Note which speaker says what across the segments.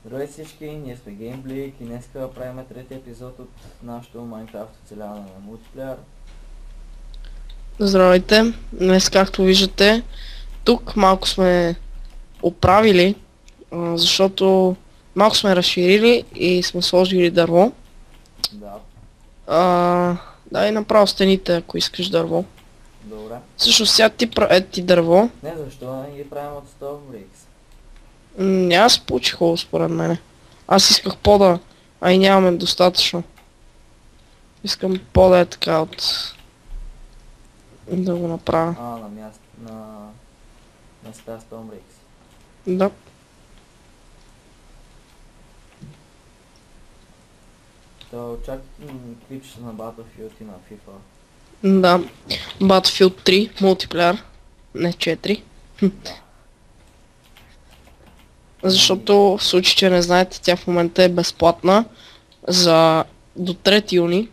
Speaker 1: Здравей всички, ние сме GameBleak и днеска правим трети епизод от нашото Minecraft оцеляване на мултиплеер.
Speaker 2: Здравейте! Днес, както виждате, тук малко сме оправили, защото малко сме разширили и сме сложили дърво.
Speaker 1: Да,
Speaker 2: Да, и направо стените, ако искаш дърво.
Speaker 1: добре.
Speaker 2: Всъщност сега ти дърво.
Speaker 1: Не, защо не ги правим от Stone Bricks?
Speaker 2: Няма се получи хубаво според мене. Аз исках пода, а и нямаме достатъчно. Искам пода е така от... да го направя.
Speaker 1: На място, на места Stone Bricks.
Speaker 2: Да.
Speaker 1: То чакайте клипчета на Battlefield и на FIFA.
Speaker 2: Да. Battlefield 3, мултиплеер. Не 4.
Speaker 1: Да.
Speaker 2: Защото в случай, че не знаете, тя в момента е безплатна за до 3 юни.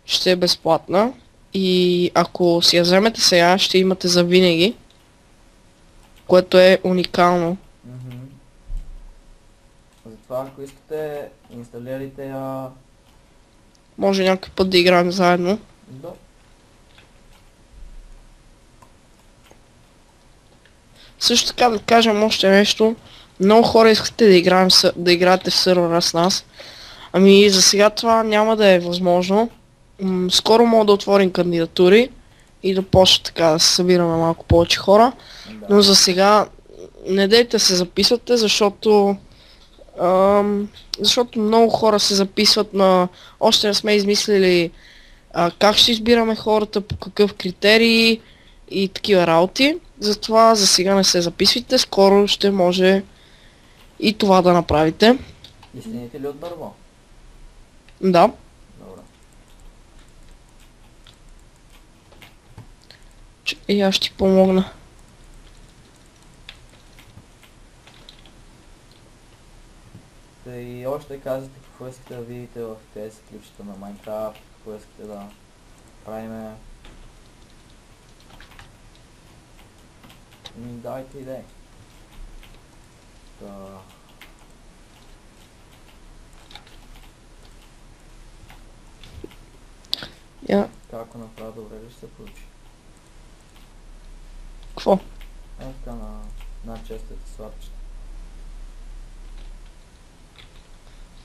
Speaker 2: Ще е безплатна и ако си я вземете сега, ще имате за винаги, което е уникално.
Speaker 1: Затова ако искате, инсталирайте я.
Speaker 2: Може някой път да играем заедно.
Speaker 1: Да.
Speaker 2: Също така да кажем още нещо. Много хора искате да играете в сървъра с нас. Ами за сега това няма да е възможно. Скоро мога да отворим кандидатури и да почне така да се събираме малко повече хора.
Speaker 1: Да.
Speaker 2: Но за сега не дейте се записвате, защото много хора се записват на... Още не сме измислили как ще избираме хората, по какъв критерий и такива работи. Затова за сега не се записвайте, скоро ще може и това да направите.
Speaker 1: И стените ли от дърво?
Speaker 2: Да.
Speaker 1: Добре.
Speaker 2: И аз ще ти помогна.
Speaker 1: И още казвате какво искате да видите в тези клипчета на Minecraft, какво искате да правиме. Давайте идеи. Как го направя добре ли ще се получи?
Speaker 2: Какво?
Speaker 1: Така на честите слабчета.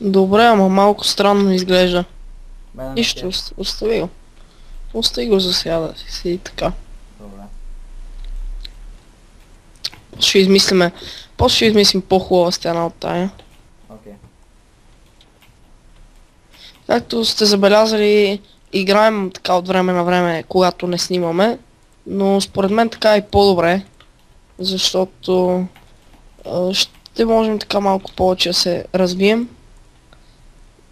Speaker 2: Добре, ама малко странно изглежда.
Speaker 1: Мене
Speaker 2: Нищо, остави го. Остави го за сега да си седи така.
Speaker 1: Добре.
Speaker 2: После ще измислим по-хубава стена от тая.
Speaker 1: Окей.
Speaker 2: Както сте забелязали, играем така от време на време, когато не снимаме. Но според мен така е по-добре. Защото ще можем така малко повече да се развием.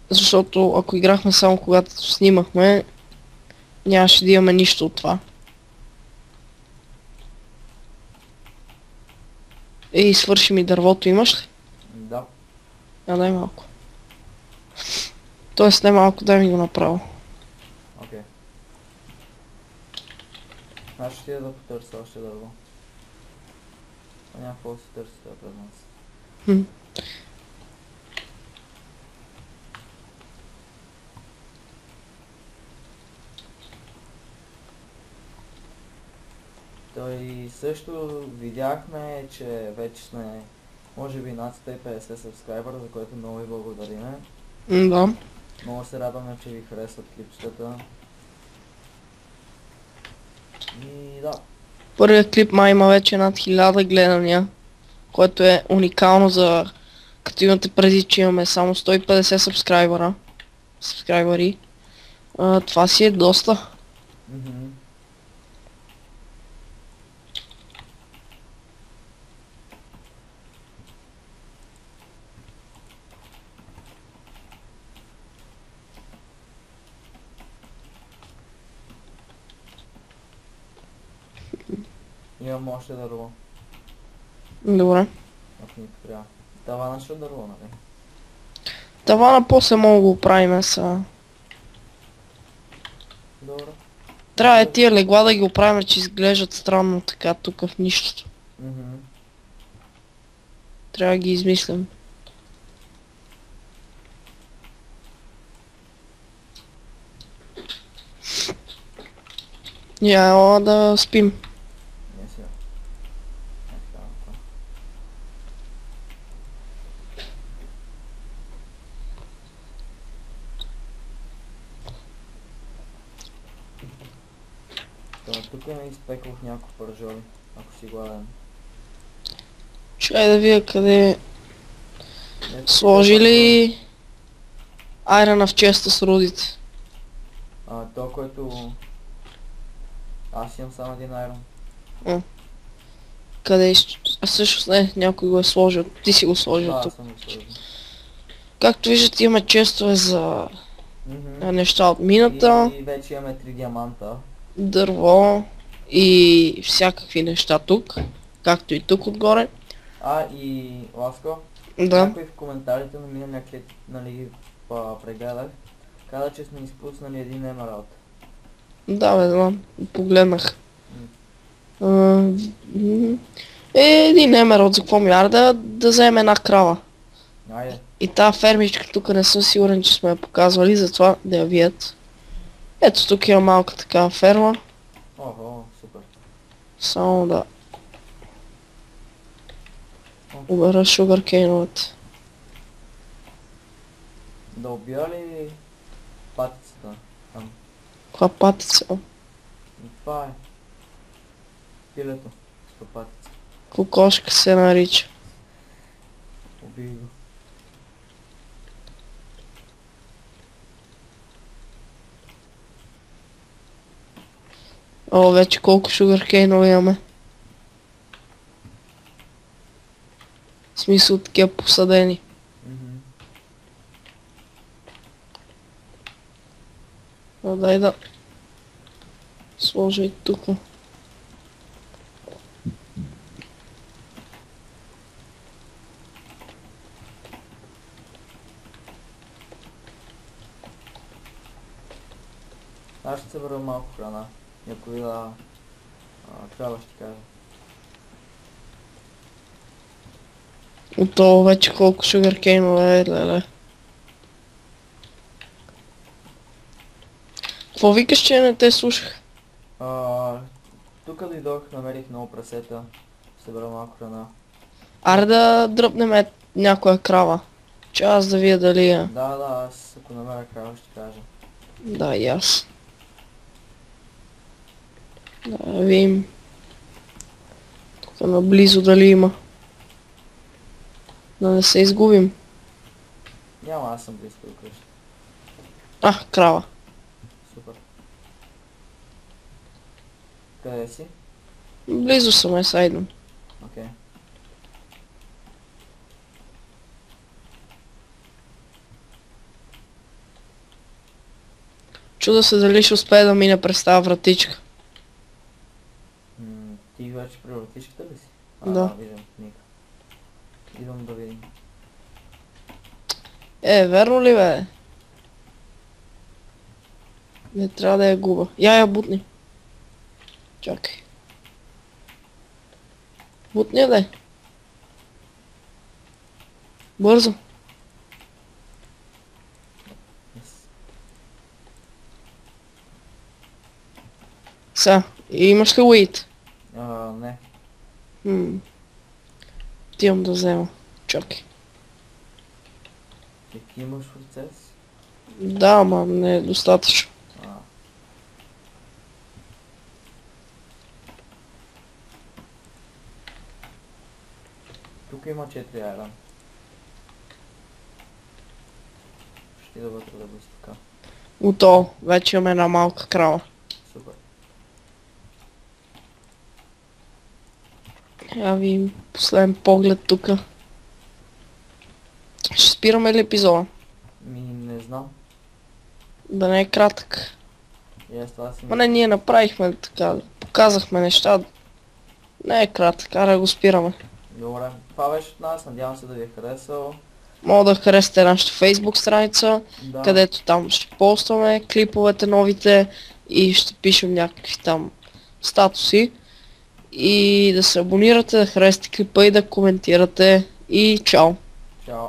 Speaker 2: Защото ако играхме само когато снимахме, нямаше да имаме нищо от това. Ей, свърши ми дървото, имаш ли?
Speaker 1: Да.
Speaker 2: Дай малко. Тоест не малко, дай ми го направо.
Speaker 1: Окей. Значи ще да потърся още дърво. Няма какво да се търси това пред нас. Той също видяхме, че вече сме може би над 150 сабскрайбъра, за което много ви благодариме.
Speaker 2: Да.
Speaker 1: Много се радваме, че ви харесват клипчетата. И да.
Speaker 2: Първият клип май има вече над 1000 гледания, което е уникално за... като имате преди, че имаме само 150 сабскрайбъри. Това си е доста.
Speaker 1: Имам още дърво,
Speaker 2: Добре.
Speaker 1: ако ни трябва. Тавана ще дърво, нали?
Speaker 2: Тавана после мога да го оправим са.
Speaker 1: Добре.
Speaker 2: Трябва е тия легла да ги оправим, че изглеждат странно така тук в нищото. Трябва да ги измислям. Няма да спим.
Speaker 1: Не сега. Не така, така. Тук не изпекал в някакво пържоли, ако си гладен.
Speaker 2: Чай да видя къде
Speaker 1: Не,
Speaker 2: сложили айрана в честа с рудите.
Speaker 1: То, което... Аз имам само един айрон.
Speaker 2: Къде А всъщност не, някой го е сложил. Ти си го сложил
Speaker 1: Да,
Speaker 2: тук.
Speaker 1: съм го сложил.
Speaker 2: Както виждате има честове за неща от мината,
Speaker 1: И вече имаме 3 диаманта.
Speaker 2: дърво и всякакви неща тук. Както и тук отгоре.
Speaker 1: И Ласко,
Speaker 2: Да.
Speaker 1: някой в коментарите на миналия клип, нали, прегледах, каза, че сме изпуснали един емералд.
Speaker 2: Да, бе, знам. Погледнах. Един емералд, за какво ми да вземе една крава.
Speaker 1: Айде.
Speaker 2: И тази фермичка тук не съм сигурен, че сме я показвали, затова да я вият. Ето тук има малка такава ферма.
Speaker 1: Охо, супер.
Speaker 2: Само да убера шугаркейновете.
Speaker 1: Да убия ли патицата там?
Speaker 2: Каква патица?
Speaker 1: И това е. Пилето с патица.
Speaker 2: Кокошка се нарича.
Speaker 1: Убий го.
Speaker 2: О, вече колко шугаркейнове имаме. В смисъл такива посадени. Дай да сложа и тук.
Speaker 1: Аз ще се върна малко храна. И ако видя трябва ще кажа.
Speaker 2: Ото вече колко шугаркейнове е, леле. Какво викаш, че не те слушах?
Speaker 1: Тук дойдох, намерих много прасета. Събра малко храна.
Speaker 2: Аре да дръпнем някоя крава. Че аз да видя дали е.
Speaker 1: Да, аз ако намеря крава ще кажа.
Speaker 2: Да, и аз. Да видим. Тук наблизо дали има. Да не се изгубим.
Speaker 1: Няма, аз съм близко до къща.
Speaker 2: Крава.
Speaker 1: Супер. Къде си?
Speaker 2: Близо съм, сайдно.
Speaker 1: Окей.
Speaker 2: Чуда се дали ще успее да мине през тази вратичка.
Speaker 1: Ти вече при вратичката ли си?
Speaker 2: Да.
Speaker 1: Виждам, Ника. Идвам да видим.
Speaker 2: Верно ли бе? Не трябва да я губа. Я бутни. Чакай. Бутни я дай. Бързо. Сега, имаш ли уит?
Speaker 1: Не.
Speaker 2: Отивам да взема. Чакай.
Speaker 1: Ти имаш процес?
Speaker 2: Да, ама не е достатъчно.
Speaker 1: Тук има 4 айрон. Ще да вътре да го изтъка.
Speaker 2: Готово. Вече имаме една малка крава.
Speaker 1: Супер.
Speaker 2: Я ви последен поглед тука. Ще спираме ли епизода?
Speaker 1: Не знам.
Speaker 2: Да не е кратък.
Speaker 1: Това
Speaker 2: Не, ние направихме така, показахме неща. Не е кратък, аре го спираме.
Speaker 1: Добре, това беше от нас, надявам се да ви е харесало.
Speaker 2: Мога да харесате нашата Facebook страница,
Speaker 1: Да.
Speaker 2: където там ще постваме клиповете новите и ще пишем някакви там статуси. И да се абонирате, да харесате клипа и да коментирате. И чао!
Speaker 1: Чао!